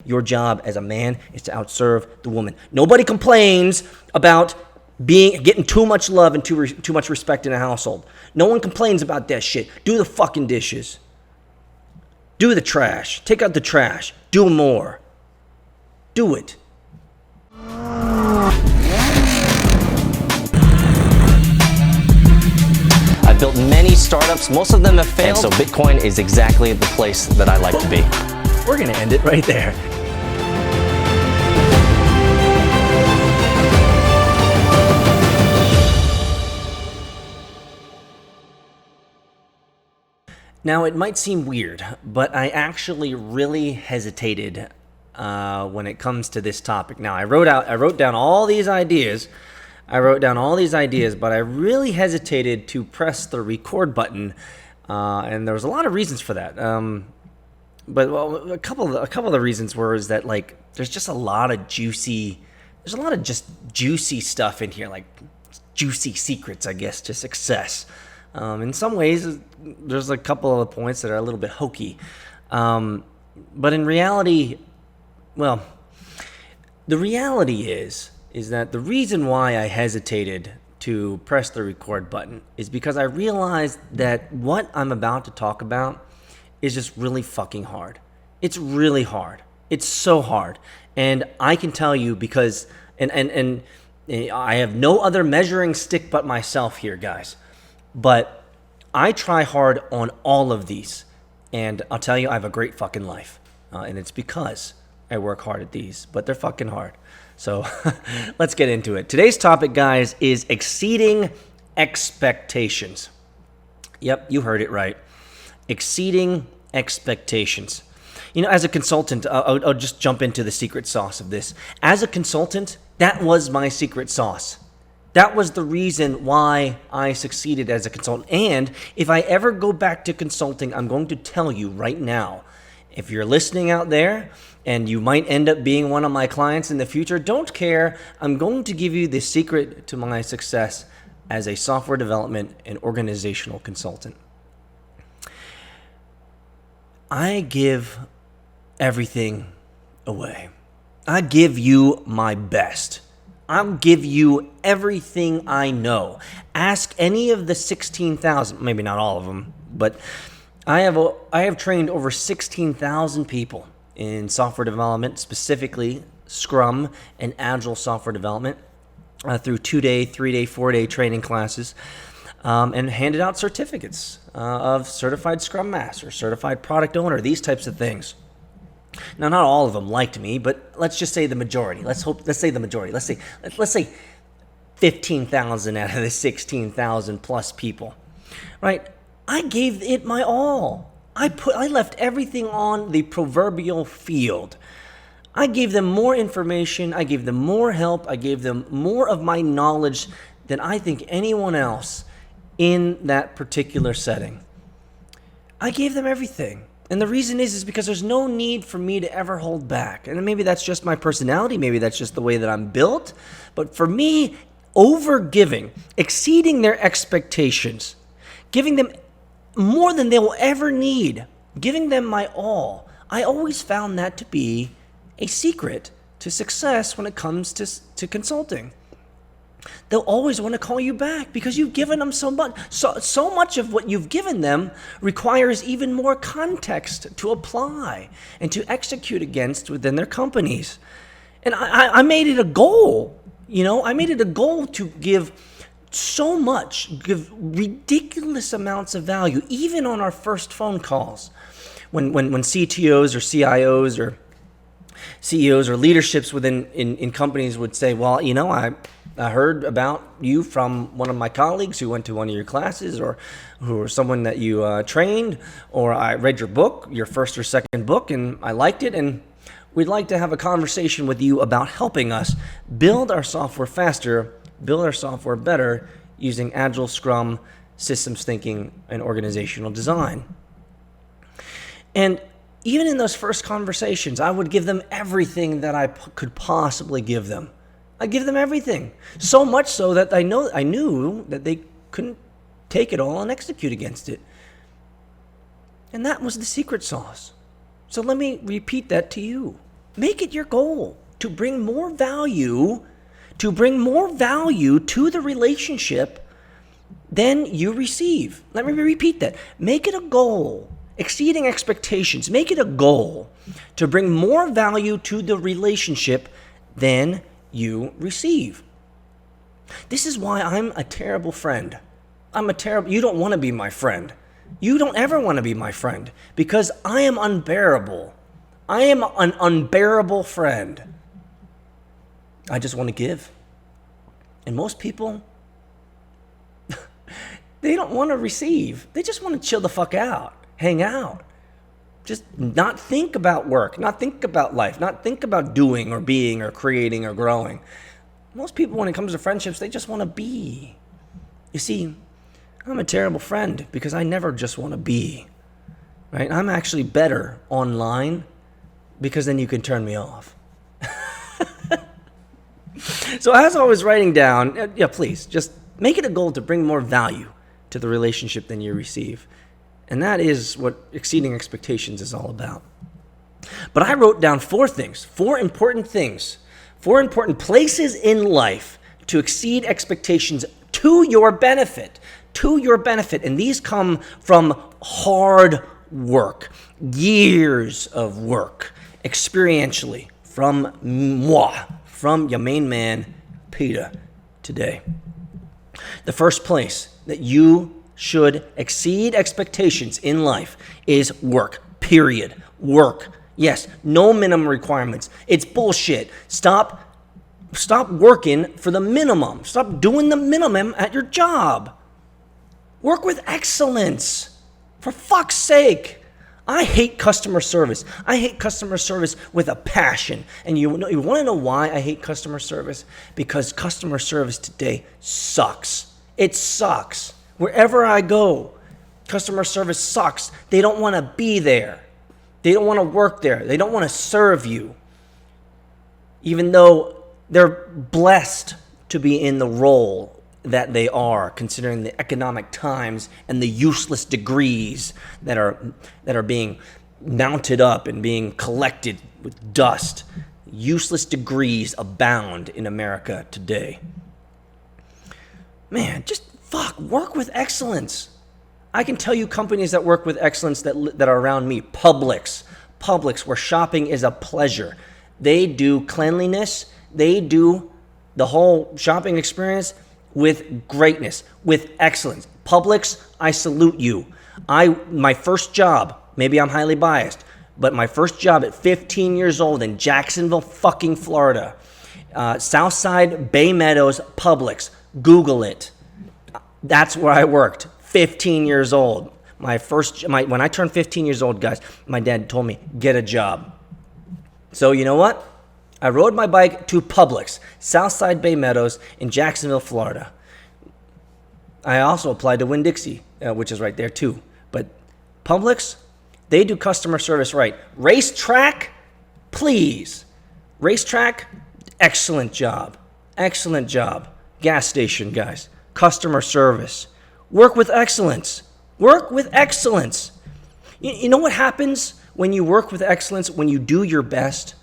Your job as a man is to outserve the woman. Nobody complains about getting too much love and too much respect in a household. No one complains about that shit. Do the fucking dishes. Do the trash. Take out the trash. Do more. Do it. I've built many startups. Most of them have failed. And so Bitcoin is exactly the place that I like to be. We're going to end it right there. Now, it might seem weird, but I actually really hesitated when it comes to this topic. Now, I wrote down all these ideas. but I really hesitated to press the record button, and there was a lot of reasons for that. But a couple of the reasons is that there's just a lot of juicy stuff in here, like juicy secrets, I guess, to success. In some ways, there's a couple of points that are a little bit hokey. But in reality, well, the reality is that the reason why I hesitated to press the record button is because I realized that what I'm about to talk about is just really fucking hard. It's really hard. It's so hard. And I can tell you because, and I have no other measuring stick but myself here, guys. But I try hard on all of these, and I'll tell you, I have a great fucking life, and it's because I work hard at these, but they're fucking hard. So let's get into it. Today's topic, guys, is exceeding expectations. Yep, you heard it right. Exceeding expectations. You know, as a consultant, I'll just jump into the secret sauce of this. As a consultant, that was my secret sauce. That was the reason why I succeeded as a consultant. And if I ever go back to consulting, I'm going to tell you right now, if you're listening out there and you might end up being one of my clients in the future, don't care. I'm going to give you the secret to my success as a software development and organizational consultant. I give everything away. I give you my best. I'll give you everything I know. Ask any of the 16,000, maybe not all of them, but I have trained over 16,000 people in software development, specifically Scrum and Agile software development, through 2-day, 3-day, 4-day training classes, and handed out certificates of certified Scrum Master, certified product owner, these types of things. Now, not all of them liked me, but let's just say the majority. Let's say the majority. Let's say 15,000 out of the 16,000 plus people, right? I gave it my all. I left everything on the proverbial field. I gave them more information. I gave them more help. I gave them more of my knowledge than I think anyone else in that particular setting. I gave them everything. And the reason is because there's no need for me to ever hold back. And maybe that's just my personality. Maybe that's just the way that I'm built. But for me, over-giving, exceeding their expectations, giving them more than they will ever need, giving them my all, I always found that to be a secret to success when it comes to consulting. They'll always want to call you back because you've given them so much. So much of what you've given them requires even more context to apply and to execute against within their companies. And I made it a goal, I made it a goal to give so much, give ridiculous amounts of value, even on our first phone calls. When CTOs or CIOs or CEOs or leaderships in companies would say, well, I heard about you from one of my colleagues who went to one of your classes, or who or someone that you trained, or I read your book, your first or second book, and I liked it, and we'd like to have a conversation with you about helping us build our software faster, build our software better using Agile, Scrum, systems thinking, and organizational design. And even in those first conversations, I would give them everything that I could possibly give them. I give them everything. So much so that I knew that they couldn't take it all and execute against it. And that was the secret sauce. So let me repeat that to you. Make it your goal to bring more value, to the relationship than you receive. Let me repeat that. Make it a goal, exceeding expectations. Make it a goal to bring more value to the relationship than you receive. This is why I'm a terrible friend. You don't want to be my friend. You don't ever want to be my friend because I am unbearable. I am an unbearable friend. I just want to give. And most people, they don't want to receive. They just want to chill the fuck out, hang out. Just not think about work, not think about life, not think about doing or being or creating or growing. Most people, when it comes to friendships, they just want to be. You see, I'm a terrible friend because I never just want to be. Right? I'm actually better online because then you can turn me off. So as I was writing down, please just make it a goal to bring more value to the relationship than you receive. And that is what exceeding expectations is all about. But I wrote down four important places in life to exceed expectations to your benefit. And these come from hard work, years of work, experientially, from your main man, Peter, today. The first place that you should exceed expectations in life is work, period. Work. Yes, no minimum requirements. It's bullshit. Stop working for the minimum. Stop doing the minimum at your job. Work with excellence. For fuck's sake. I hate customer service. I hate customer service with a passion. And you want to know why I hate customer service? Because customer service today sucks. It sucks. Wherever I go, customer service sucks. They don't want to be there. They don't want to work there. They don't want to serve you. Even though they're blessed to be in the role that they are, considering the economic times and the useless degrees that are being mounted up and being collected with dust. Useless degrees abound in America today. Man, just work with excellence. I can tell you companies that work with excellence that are around me. Publix, where shopping is a pleasure. They do cleanliness. They do the whole shopping experience with greatness, with excellence. Publix, I salute you. My first job, maybe I'm highly biased, but my first job at 15 years old in Jacksonville, fucking Florida, Southside Bay Meadows Publix. Google it. That's where I worked. 15 years old. When I turned 15 years old, guys, my dad told me, get a job. So you know what? I rode my bike to Publix, Southside Bay Meadows in Jacksonville, Florida. I also applied to Winn-Dixie, which is right there too. But Publix, they do customer service right. Racetrack, please. Racetrack, excellent job. Excellent job. Gas station, guys. Customer service. Work with excellence. Work with excellence. You know what happens when you work with excellence, when you do your best?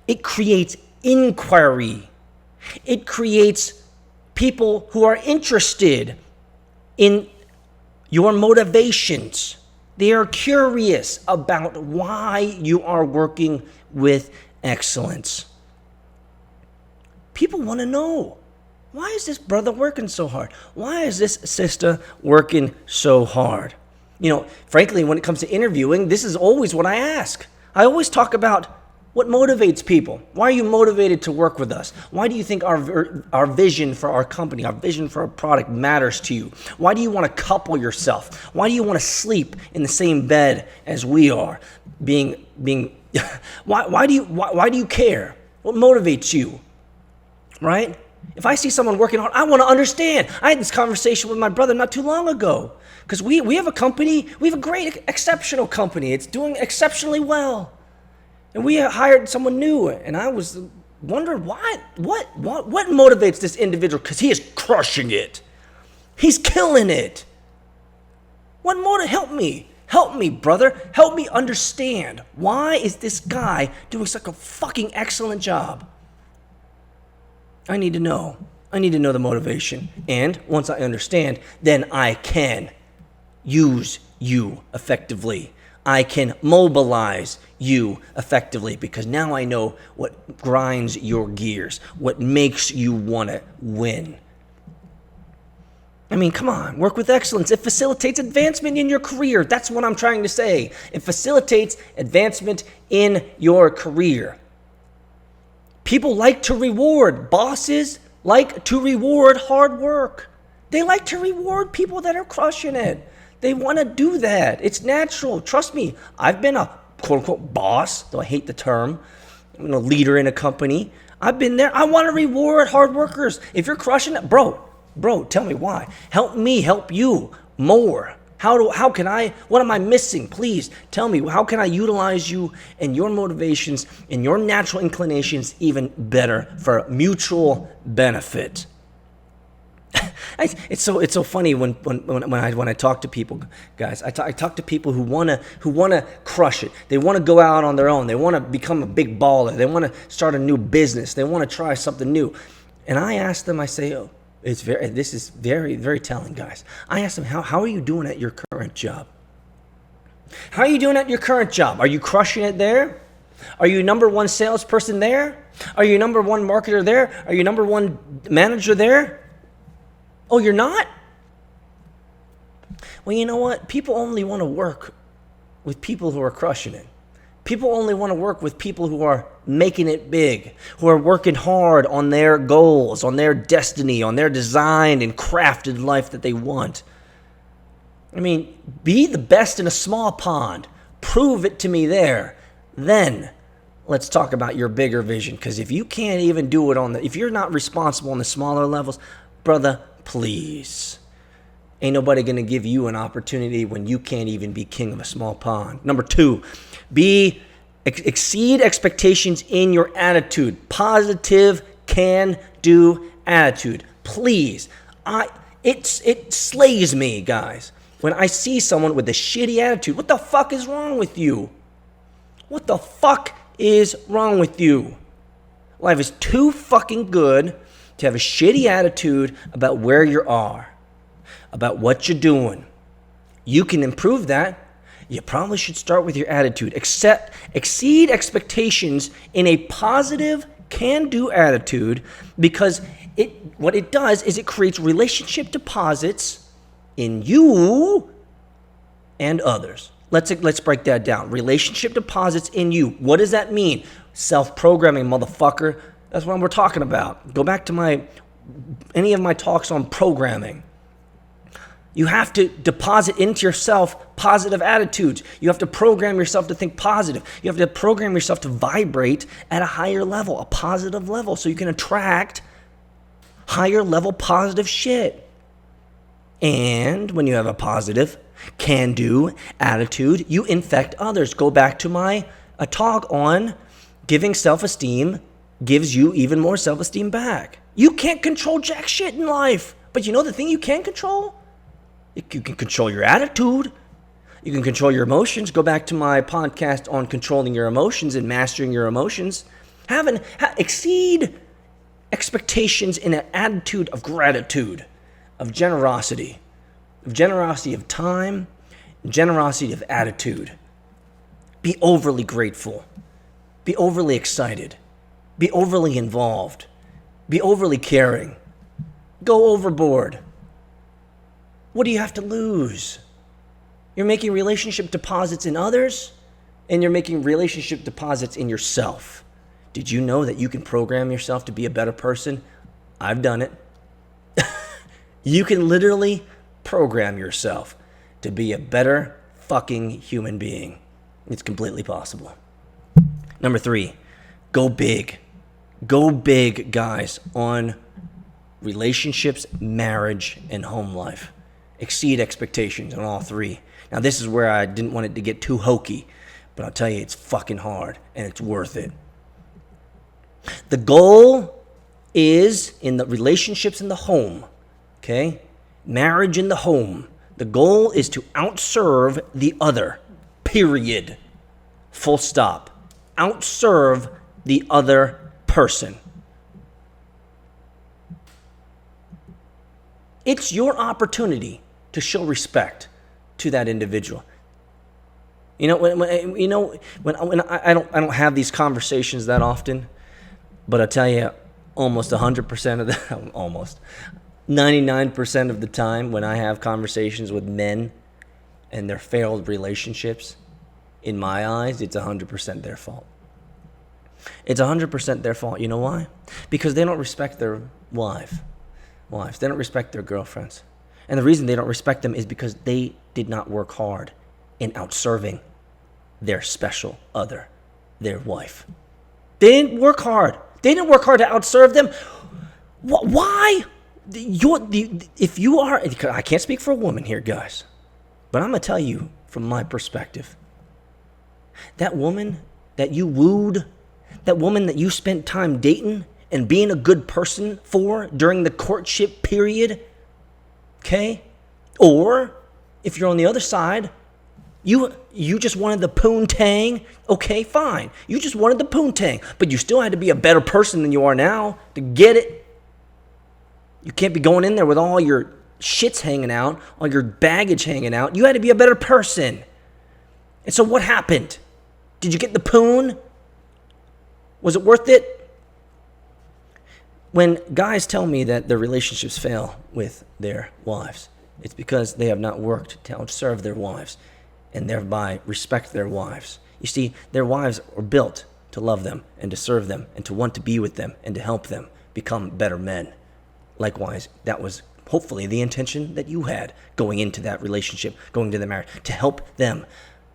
It creates inquiry. It creates people who are interested in your motivations. They are curious about why you are working with excellence. People want to know, why is this brother working so hard? Why is this sister working so hard? You know, frankly, when it comes to interviewing, this is always what I ask. I always talk about what motivates people. Why are you motivated to work with us? Why do you think our vision for our company, our vision for our product matters to you? Why do you want to couple yourself? Why do you want to sleep in the same bed as we are? Why do you care? What motivates you? Right? If I see someone working hard, I want to understand. I had this conversation with my brother not too long ago. Because we have a company, we have a great, exceptional company. It's doing exceptionally well. And we hired someone new, and I was wondering what motivates this individual? Because he is crushing it. He's killing it. Help me. Help me, brother. Help me understand. Why is this guy doing such a fucking excellent job? I need to know. I need to know the motivation. And once I understand, then I can use you effectively. I can mobilize you effectively because now I know what grinds your gears, what makes you want to win. I mean, come on, work with excellence. It facilitates advancement in your career. That's what I'm trying to say. It facilitates advancement in your career. People like to reward. Bosses like to reward hard work. They like to reward people that are crushing it. They want to do that. It's natural. Trust me, I've been a quote-unquote boss, though I hate the term. I'm a leader in a company. I've been there. I want to reward hard workers. If you're crushing it, bro, tell me why. Help me help you more. How can I, what am I missing? Please tell me, how can I utilize you and your motivations and your natural inclinations even better for mutual benefit? It's so funny when I talk to people, guys. I talk to people who wanna crush it. They want to go out on their own. They want to become a big baller. They want to start a new business. They want to try something new. And I ask them. I say, oh, this is very, very telling, guys. I ask them, how are you doing at your current job? How are you doing at your current job? Are you crushing it there? Are you number one salesperson there? Are you number one marketer there? Are you number one manager there? Oh, you're not? Well, you know what? People only want to work with people who are crushing it. People only want to work with people who are making it big, who are working hard on their goals, on their destiny, on their designed and crafted life that they want. I mean, be the best in a small pond. Prove it to me there. Then let's talk about your bigger vision. Because if you can't even do it if you're not responsible on the smaller levels, brother, please. Ain't nobody going to give you an opportunity when you can't even be king of a small pond. Number 2, exceed expectations in your attitude. Positive can-do attitude. Please. It slays me, guys, when I see someone with a shitty attitude. What the fuck is wrong with you? What the fuck is wrong with you? Life is too fucking good to have a shitty attitude about where you are, about what you're doing. You can improve that. You probably should start with your attitude. Exceed expectations in a positive, can-do attitude, because what it does is it creates relationship deposits in you and others. Let's break that down. Relationship deposits in you. What does that mean? Self-programming, motherfucker. That's what we're talking about. Go back to any of my talks on programming. You have to deposit into yourself positive attitudes. You have to program yourself to think positive. You have to program yourself to vibrate at a higher level, a positive level, so you can attract higher level positive shit. And when you have a positive, can-do attitude, you infect others. Go back to a talk on giving self-esteem gives you even more self-esteem back. You can't control jack shit in life. But you know the thing you can control? You can control your attitude. You can control your emotions. Go back to my podcast on controlling your emotions and mastering your emotions. Exceed expectations in an attitude of gratitude, of generosity of time, generosity of attitude. Be overly grateful. Be overly excited. Be overly involved. Be overly caring. Go overboard. What do you have to lose? You're making relationship deposits in others, and you're making relationship deposits in yourself. Did you know that you can program yourself to be a better person? I've done it. You can literally program yourself to be a better fucking human being. It's completely possible. Number 3, go big. Go big, guys, on relationships, marriage, and home life. Exceed expectations on all 3. Now, this is where I didn't want it to get too hokey, but I'll tell you, it's fucking hard, and it's worth it. The goal is in the relationships in the home, okay? Marriage in the home. The goal is to outserve the other. Period. Full stop. Outserve the other person. It's your opportunity to show respect to that individual. You know, when I don't have these conversations that often, but I tell you, almost 100% of the, almost 99% of the time when I have conversations with men and their failed relationships, in my eyes, it's 100% their fault. It's 100% their fault. You know why? Because they don't respect their wives. They don't respect their girlfriends. And the reason they don't respect them is because they did not work hard in outserving their special other, their wife. They didn't work hard. They didn't work hard to outserve them. Why? If you are, I can't speak for a woman here, guys, but I'm going to tell you from my perspective. That woman that you wooed, that woman that you spent time dating and being a good person for during the courtship period, okay? Or if you're on the other side, you just wanted the poontang, okay, fine. You just wanted the poontang, but you still had to be a better person than you are now to get it. You can't be going in there with all your shits hanging out, all your baggage hanging out. You had to be a better person. And so what happened? Did you get the poon? Was it worth it? When guys tell me that their relationships fail with their wives, it's because they have not worked to outserve their wives and thereby respect their wives. You see, their wives are built to love them and to serve them and to want to be with them and to help them become better men. Likewise, that was hopefully the intention that you had going into that relationship, going to the marriage, to help them,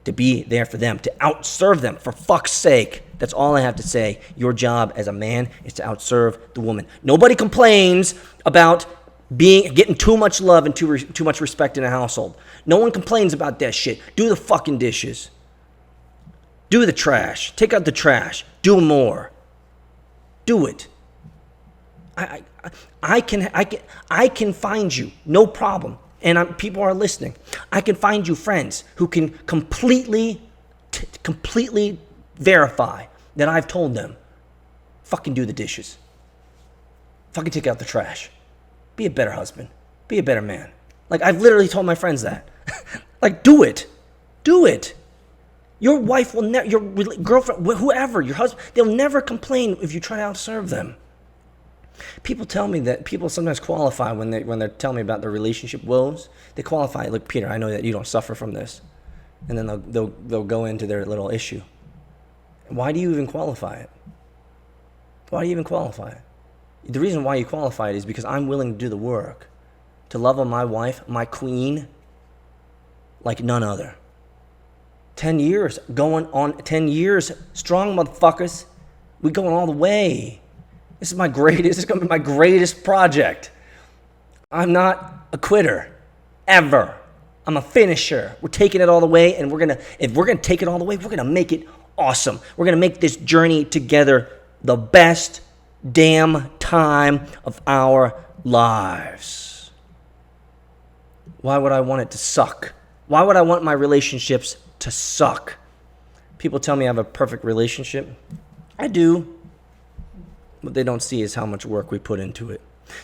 to be there for them, to outserve them, for fuck's sake. That's all I have to say. Your job as a man is to outserve the woman. Nobody complains about getting too much love and too much respect in a household. No one complains about that shit. Do the fucking dishes. Do the trash. Take out the trash. Do more. Do it. I can find you, no problem. And people are listening. I can find you friends who can completely verify that I've told them, fucking do the dishes. Fucking take out the trash. Be a better husband. Be a better man. Like, I've literally told my friends that. Like, do it. Do it. Your wife will never, your girlfriend, whoever, your husband, they'll never complain if you try to outserve them. People tell me that people sometimes qualify when they're telling me about their relationship woes. They qualify, look, Peter, I know that you don't suffer from this. And then they'll go into their little issue. Why do you even qualify it? Why do you even qualify it? The reason why you qualify it is because I'm willing to do the work, to love on my wife, my queen, like none other. 10 years, going on 10 years, strong motherfuckers. We going all the way. This is going to be my greatest project. I'm not a quitter, ever. I'm a finisher. We're taking it all the way, and if we're gonna take it all the way, we're gonna make it awesome. We're gonna make this journey together the best damn time of our lives. Why would I want it to suck? Why would I want my relationships to suck? People tell me I have a perfect relationship. I do. What they don't see is how much work we put into it.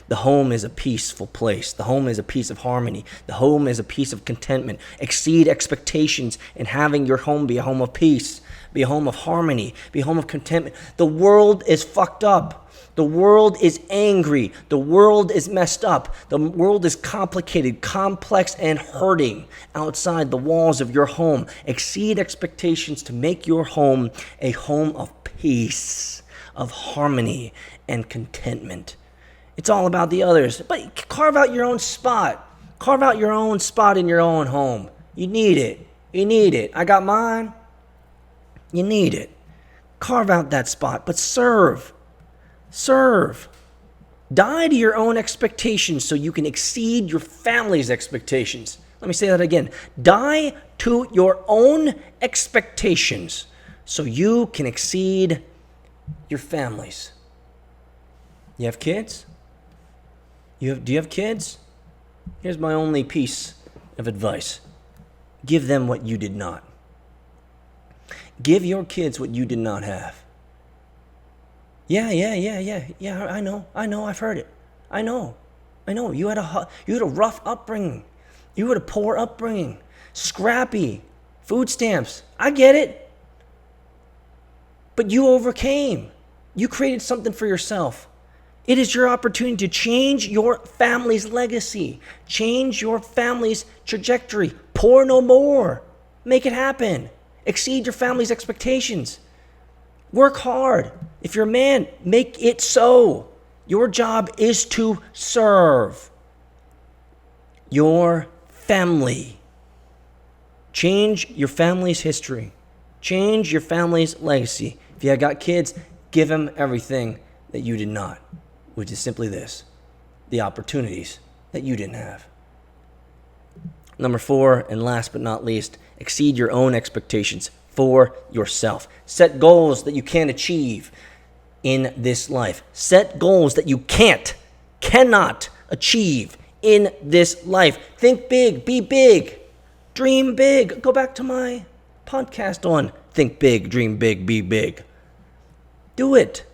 The home is a peaceful place. The home is a piece of harmony. The home is a piece of contentment. Exceed expectations in having your home be a home of peace, be a home of harmony, be a home of contentment. The world is fucked up. The world is angry. The world is messed up. The world is complicated, complex, and hurting outside the walls of your home. Exceed expectations to make your home a home of peace, of harmony, and contentment. It's all about the others. But carve out your own spot. Carve out your own spot in your own home. You need it. You need it. I got mine. You need it. Carve out that spot, but serve. Serve. Die to your own expectations so you can exceed your family's expectations. Let me say that again. Die to your own expectations so you can exceed your families. You have kids? Do you have kids? Here's my only piece of advice. Give them what you did not. Give your kids what you did not have. Yeah, I know, I've heard it. I know. You had a rough upbringing. You had a poor upbringing. Scrappy. Food stamps. I get it. But you overcame. You created something for yourself. It is your opportunity to change your family's legacy. Change your family's trajectory. Pour no more. Make it happen. Exceed your family's expectations. Work hard. If you're a man, make it so. Your job is to serve your family. Change your family's history. Change your family's legacy. If you got kids, give them everything that you did not, which is simply this: the opportunities that you didn't have. Number 4, and last but not least, exceed your own expectations for yourself. Set goals that you can't achieve in this life. Set goals that you cannot achieve in this life. Think big, be big, dream big. Go back to my podcast on think big, dream big, be big. Do it.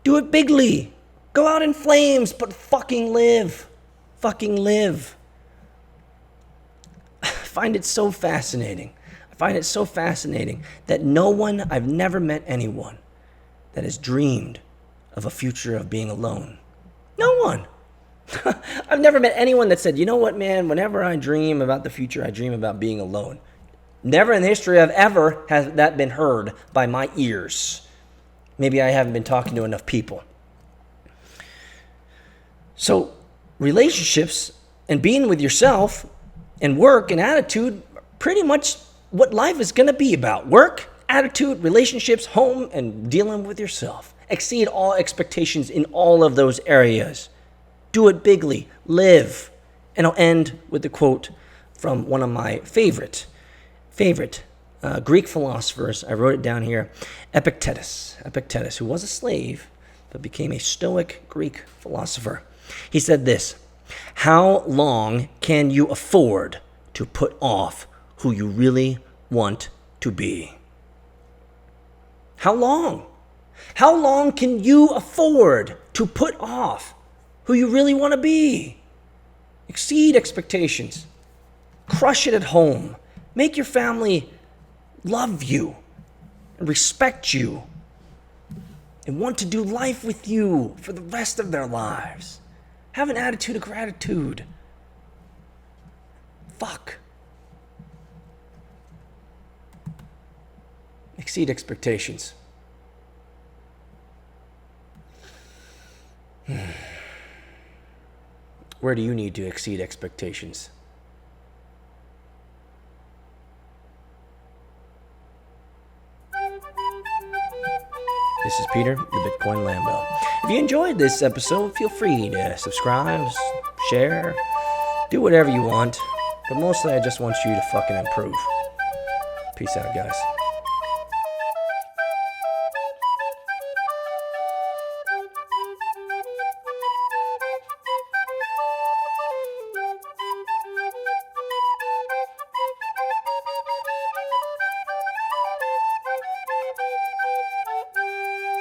Do it bigly. Go out in flames, but fucking live. Fucking live. I find it so fascinating. That I've never met anyone that has dreamed of a future of being alone. No one. I've never met anyone that said, you know what, man, whenever I dream about the future, I dream about being alone. Never in the history of ever has that been heard by my ears. Maybe I haven't been talking to enough people. So, relationships and being with yourself and work and attitude are pretty much what life is going to be about. Work, attitude, relationships, home, and dealing with yourself. Exceed all expectations in all of those areas. Do it bigly. Live. And I'll end with the quote from one of my favorite Greek philosophers. I wrote it down here. Epictetus, who was a slave, but became a Stoic Greek philosopher. He said this: how long can you afford to put off who you really want to be? How long? How long can you afford to put off who you really want to be? Exceed expectations. Crush it at home. Make your family love you and respect you and want to do life with you for the rest of their lives. Have an attitude of gratitude. Fuck. Exceed expectations. Where do you need to exceed expectations? This is Peter, the Bitcoin Lambo. If you enjoyed this episode, feel free to subscribe, share, do whatever you want. But mostly I just want you to fucking improve. Peace out, guys.